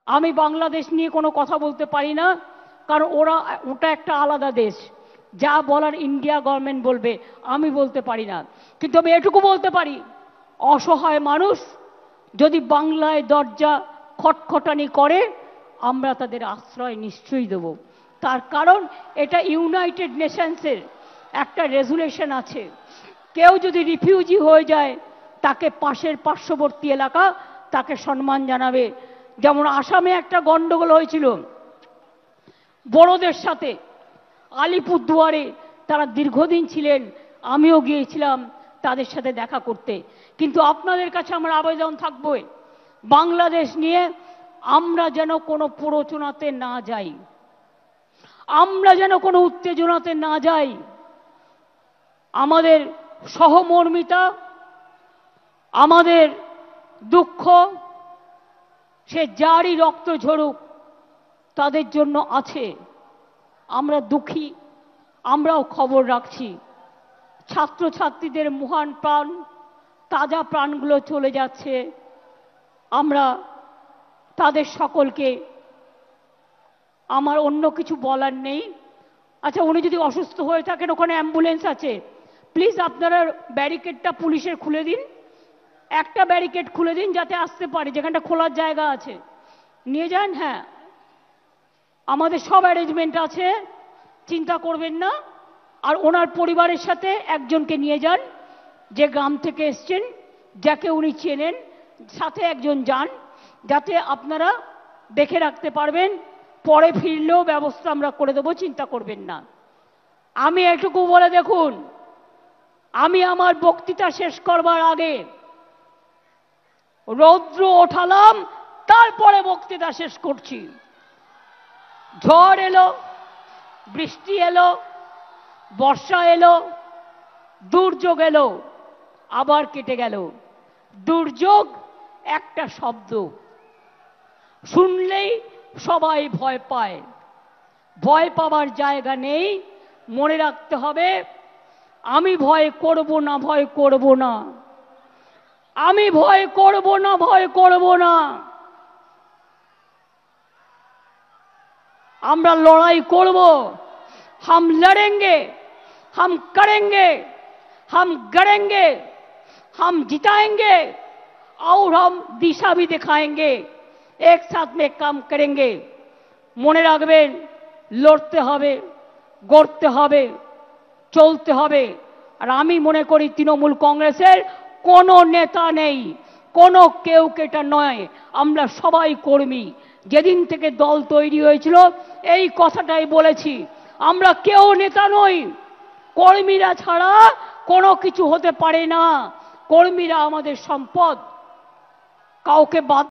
আমি বাংলাদেশ নিয়ে কোনো কথা বলতে পারি না, কারণ ওটা একটা আলাদা দেশ। যা বলার ইন্ডিয়া গভর্নমেন্ট বলবে, আমি বলতে পারি না। কিন্তু আমি এটুকু বলতে পারি, অসহায় মানুষ যদি বাংলায় দরজা খটখটানি করে, আমরা তাদের আশ্রয় নিশ্চয়ই দেব। তার কারণ এটা ইউনাইটেড নেশনসের একটা রেজুলেশন আছে। কেউ যদি রিফিউজি হয়ে যায়, তাকে পাশের পার্শ্ববর্তী এলাকা তাকে সম্মান জানাবে। যেমন আসামে একটা গন্ডগোল হয়েছিল বড়দের সাথে, আলিপুরদুয়ারে তারা দীর্ঘদিন ছিলেন, আমিও গিয়েছিলাম তাদের সাথে দেখা করতে। কিন্তু আপনাদের কাছে আমার আবেদন থাকবে, বাংলাদেশ নিয়ে আমরা যেন কোনো প্ররোচনাতে না যাই, আমরা যেন কোনো উত্তেজনাতে না যাই। আমাদের সহমর্মিতা, আমাদের দুঃখ, সে যারই রক্ত ঝরুক তাদের জন্য আছে। আমরা দুঃখী, আমরাও খবর রাখছি। ছাত্রছাত্রীদের মহান প্রাণ, তাজা প্রাণগুলো চলে যাচ্ছে। আমরা তাদের সকলকে, আমার অন্য কিছু বলার নেই। আচ্ছা, উনি যদি অসুস্থ হয়ে থাকেন, ওখানে অ্যাম্বুলেন্স আছে, প্লিজ আপনারা ব্যারিকেডটা পুলিশের খুলে দিন, একটা ব্যারিকেড খুলে দিন যাতে আসতে পারে, যেখানটা খোলার জায়গা আছে নিয়ে যান। হ্যাঁ, আমাদের সব অ্যারেঞ্জমেন্ট আছে, চিন্তা করবেন না। আর ওনার পরিবারের সাথে একজনকে নিয়ে যান, যে গ্রাম থেকে এসছেন, যাকে উনি চেনেন, সাথে একজন যান, যাতে আপনারা দেখে রাখতে পারবেন। পরে ফিরলেও ব্যবস্থা আমরা করে দেবো, চিন্তা করবেন না। আমি এটুকু বলে দেখুন, আমি আমার বক্তৃতা শেষ করবার আগে রৌদ্র ওঠালাম, তারপরে বক্তৃতা শেষ করছি। ঝড় এলো, বৃষ্টি এলো, বর্ষা এলো, দুর্যোগ এলো, আবার কেটে গেল। দুর্যোগ একটা শব্দ, শুনলেই সবাই ভয় পায়। ভয় পাওয়ার জায়গা নেই, মনে রাখতে হবে, আমি ভয় করব না, ভয় করব না, আমি ভয় করব না, ভয় করব না। আমরা লড়াই করব, हम लड़ेंगे, हम करेंगे, हम गड़ेंगे, हम जिताएंगे और हम दिशा भी दिखाएंगे, एक साथ में काम करेंगे। মনে রাখবেন, লড়তে হবে, গড়তে হবে, চলতে হবে। আর আমি মনে করি তৃণমূল কংগ্রেসের কোনো নেতা নেই, কোনো কেউ কেটা নয়, আমরা সবাই কর্মী। যেদিন থেকে দল তৈরি হয়েছিল এই কথাটাই বলেছি, আমরা কেউ নেতা নই, কর্মীরা ছাড়া কোনো কিছু হতে পারে না। কর্মীরা আমাদের সম্পদ, কাউকে বাদ